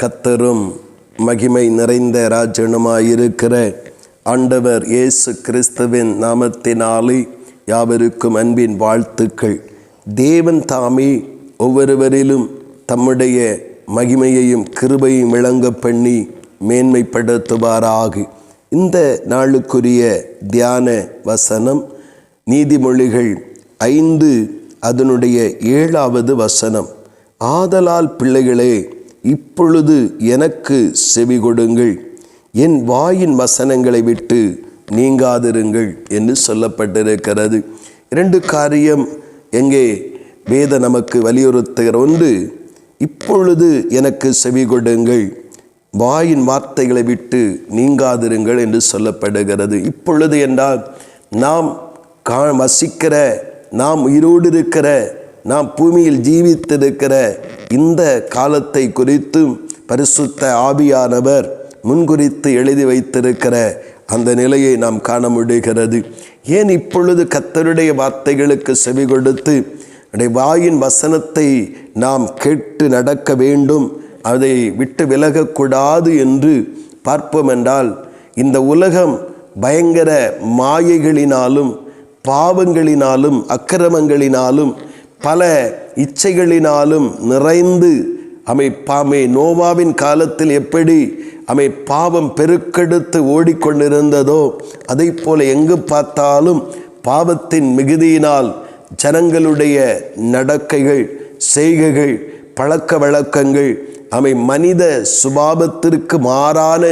கர்த்தரும் மகிமை நிறைந்த ராஜனுமாயிருக்கிற ஆண்டவர் இயேசு கிறிஸ்துவின் நாமத்தினாலே யாவருக்கும் அன்பின் வாழ்த்துக்கள். தேவன் தாமே ஒவ்வொருவரிலும் தம்முடைய மகிமையையும் கிருபையும் விளங்க பண்ணி மேன்மைப்படுத்துவாராக. இந்த நாளுக்குரிய தியான வசனம் நீதிமொழிகள் 5 அதனுடைய 7வது வசனம். ஆதலால் பிள்ளைகளே, இப்பொழுது எனக்கு செவி கொடுங்கள், என் வாயின் வசனங்களை விட்டு நீங்காதிருங்கள் என்று சொல்லப்பட்டிருக்கிறது. 2 காரியம் எங்கே வேத நமக்கு வலியுறுத்துகிற ஒன்று, இப்பொழுது எனக்கு செவி கொடுங்கள், வாயின் வார்த்தைகளை விட்டு நீங்காதிருங்கள் என்று சொல்லப்படுகிறது. இப்பொழுது என்றால் நாம் வசிக்கிற, நாம் உயிரோடு இருக்கிற, நாம் பூமியில் ஜீவித்திருக்கிற இந்த காலத்தை குறித்து பரிசுத்த ஆவியானவர் முன்குறித்து எழுதி வைத்திருக்கிற அந்த நிலையை நாம் காண முடிகிறது. ஏன் இப்பொழுது கர்த்தருடைய வார்த்தைகளுக்கு செவி கொடுத்து வாயின் வசனத்தை நாம் கேட்டு நடக்க வேண்டும், அதை விட்டு விலகக்கூடாது என்று பார்ப்போம் என்றால், இந்த உலகம் பயங்கர மாயைகளினாலும் பாவங்களினாலும் அக்கிரமங்களினாலும் பல இச்சைகளினாலும் நிறைந்து நோவாவின் காலத்தில் எப்படி பாவம் பெருக்கெடுத்து ஓடிக்கொண்டிருந்ததோ அதை போல எங்கு பார்த்தாலும் பாவத்தின் மிகுதியினால் ஜனங்களுடைய நடக்கைகள், செய்கைகள், பழக்க வழக்கங்கள் மனித சுபாவத்திற்கு மாறான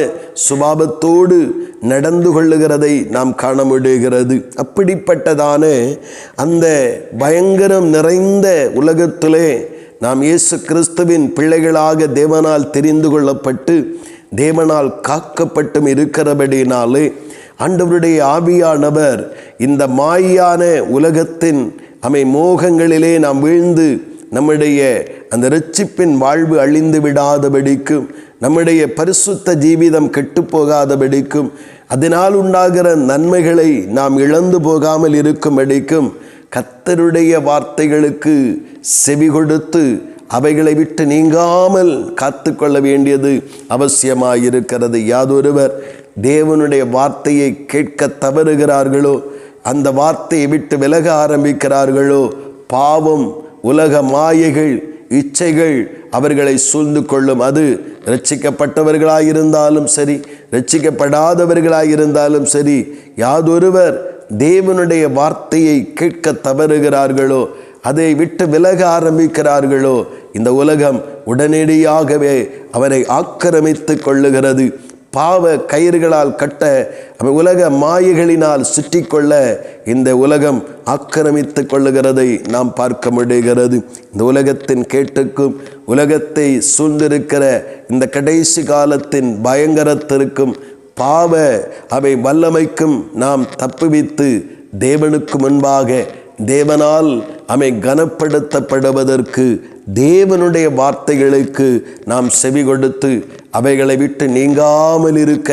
சுபாவத்தோடு நடந்து கொள்ளுகிறதை நாம் காண முடிகிறது. அப்படிப்பட்டதான அந்த பயங்கரம் நிறைந்த உலகத்திலே நாம் இயேசு கிறிஸ்துவின் பிள்ளைகளாக தேவனால் தெரிந்து கொள்ளப்பட்டு தேவனால் காக்கப்பட்டும் இருக்கிறபடினாலே ஆண்டவருடைய ஆவியானவர் இந்த மாயான உலகத்தின் மோகங்களிலே நாம் வீழ்ந்து நம்முடைய அந்த இரட்சிப்பின் வாழ்வு அழிந்து விடாதபடிக்கும், நம்முடைய பரிசுத்த ஜீவிதம் கெட்டு போகாதபடிக்கும், அதனால் உண்டாகிற நன்மைகளை நாம் இழந்து போகாமல் இருக்கும்படிக்கும் கர்த்தருடைய வார்த்தைகளுக்கு செவி கொடுத்து அவைகளை விட்டு நீங்காமல் காத்து கொள்ள வேண்டியது அவசியமாயிருக்கிறது. யாதொருவர் தேவனுடைய வார்த்தையை கேட்க தவறுகிறார்களோ, அந்த வார்த்தையை விட்டு விலக ஆரம்பிக்கிறார்களோ, பாவம், உலக மாயைகள், இச்சைகள் அவர்களை சூழ்ந்து கொள்ளும். அது இரட்சிக்கப்பட்டவர்களாயிருந்தாலும் சரி, இரட்சிக்கப்படாதவர்களாயிருந்தாலும் சரி, யாதொருவர் தேவனுடைய வார்த்தையை கேட்க தவறுகிறார்களோ, அதை விட்டு விலக ஆரம்பிக்கிறார்களோ, இந்த உலகம் உடனடியாகவே அவரை ஆக்கிரமித்து கொள்ளுகிறது. பாவ கயிறுகளால் கட்ட உலக மாயைகளினால் சுற்றி கொள்ள இந்த உலகம் ஆக்கிரமித்து கொள்ளுகிறதை நாம் பார்க்க முடிகிறது. இந்த உலகத்தின் கேட்டுக்கும் உலகத்தை சூழ்ந்திருக்கிற இந்த கடைசி காலத்தின் பயங்கரத்திற்கும் பாவ வல்லமைக்கும் நாம் தப்புவித்து தேவனுக்கு முன்பாக தேவனால் கனப்படுத்தப்படுவதற்கு தேவனுடைய வார்த்தைகளுக்கு நாம் செவி கொடுத்து அவைகளை விட்டு நீங்காமல் இருக்க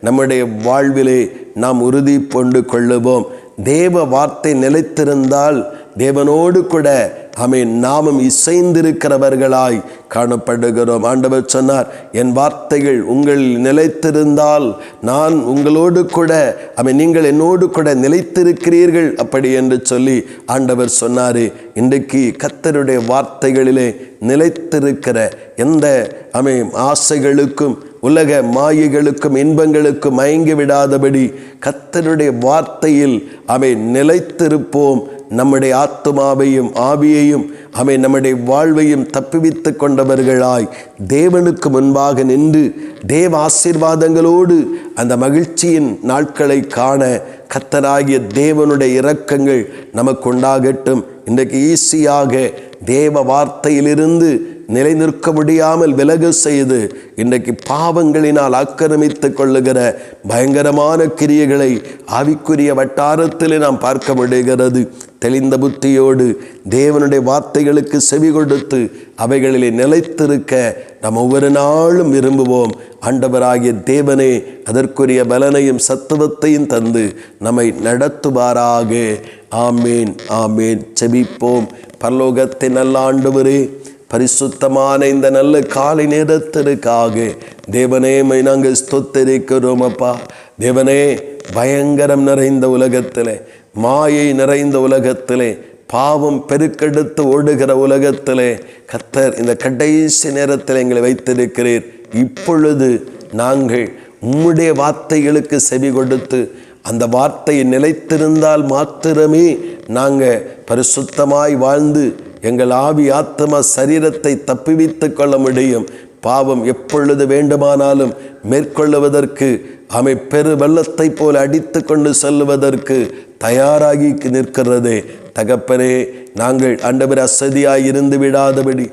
நம்முடைய வாழ்விலே நாம் உறுதி கொண்டு கொள்ளுவோம். தேவ வார்த்தை நிலைத்திருந்தால் தேவனோடு கூட நாமும் இசைந்திருக்கிறவர்களாய் காணப்படுகிறோம். ஆண்டவர் சொன்னார், என் வார்த்தைகள் உங்கள் நிலைத்திருந்தால் நான் உங்களோடு கூட நீங்கள் என்னோடு கூட நிலைத்திருக்கிறீர்கள் அப்படி என்று சொல்லி ஆண்டவர் சொன்னார். இன்றைக்கு கர்த்தருடைய வார்த்தைகளிலே நிலைத்திருக்கிற எந்த ஆசைகளுக்கும் உலக மாயைகளுக்கும் இன்பங்களுக்கும் மயங்கி விடாதபடி கர்த்தருடைய வார்த்தையில் நிலைத்திருப்போம். நம்முடைய ஆத்துமாவையும் ஆவியையும் நம்முடைய வாழ்வையும் தப்புவித்து கொண்டவர்களாய் தேவனுக்கு முன்பாக நின்று தேவ ஆசீர்வாதங்களோடு அந்த மகிழ்ச்சியின் நாட்களை காண கர்த்தராகிய தேவனுடைய இரக்கங்கள் நமக்கு உண்டாகட்டும். இன்றைக்கு ஈஸியாக தேவ வார்த்தையிலிருந்து நிலை நிற்க முடியாமல் விலக செய்து இன்றைக்கு பாவங்களினால் ஆக்கிரமித்து கொள்ளுகிற பயங்கரமான கிரியைகளை ஆவிக்குரிய வட்டாரத்திலே நாம் பார்க்க முடிகிறது. தெளிந்த புத்தியோடு தேவனுடைய வார்த்தைகளுக்கு செவி கொடுத்து அவைகளிலே நிலைத்திருக்க நாம் ஒவ்வொரு நாளும் விரும்புவோம். ஆண்டவராகிய தேவனே அதற்குரிய பலனையும் சத்துவத்தையும் தந்து நம்மை நடத்துவாராக. ஆமேன், ஆமேன். செபிப்போம். பரலோகத்தின் நல்ல ஆண்டவரே, பரிசுத்தமான இந்த நல்ல காலை நேரத்திற்காக தேவனே நாங்கள் ஸ்தோத்திரிக்கிறோம் அப்பா. தேவனே, பயங்கரம் நிறைந்த உலகத்திலே, மாயை நிறைந்த உலகத்திலே, பாவம் பெருக்கெடுத்து ஓடுகிற உலகத்திலே கர்த்தர் இந்த கடைசி நேரத்தில் எங்களை வைத்திருக்கிறீர். இப்பொழுது நாங்கள் உம்முடைய வார்த்தைகளுக்கு செவி கொடுத்து அந்த வார்த்தையை நிலைத்திருந்தால் மாத்திரமே நாங்கள் பரிசுத்தமாய் வாழ்ந்து எங்கள் ஆவி ஆத்மா சரீரத்தை தப்புவித்து கொள்ள முடியும். பாவம் எப்பொழுது வேண்டுமானாலும் மேற்கொள்ளுவதற்கு பெரு வெள்ளத்தை போல அடித்து கொண்டு செல்வதற்கு தயாராகி நிற்கிறதே. தகப்பனே, நாங்கள் ஆண்டவர் அசதியாய் இருந்து விடாதபடி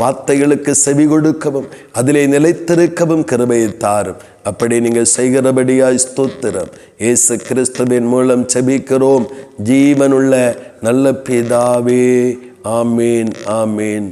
வார்த்தைகளுக்கு செவி கொடுக்கவும் அதிலே நிலைத்திருக்கவும் கிருபையை தாரும். அப்படி நீங்கள் செய்கிறபடியாய் ஸ்தோத்திரம். இயேசு கிறிஸ்துவின் மூலம் செபிக்கிறோம் ஜீவனுள்ள நல்ல பிதாவே. ஆமீன், ஆமீன்.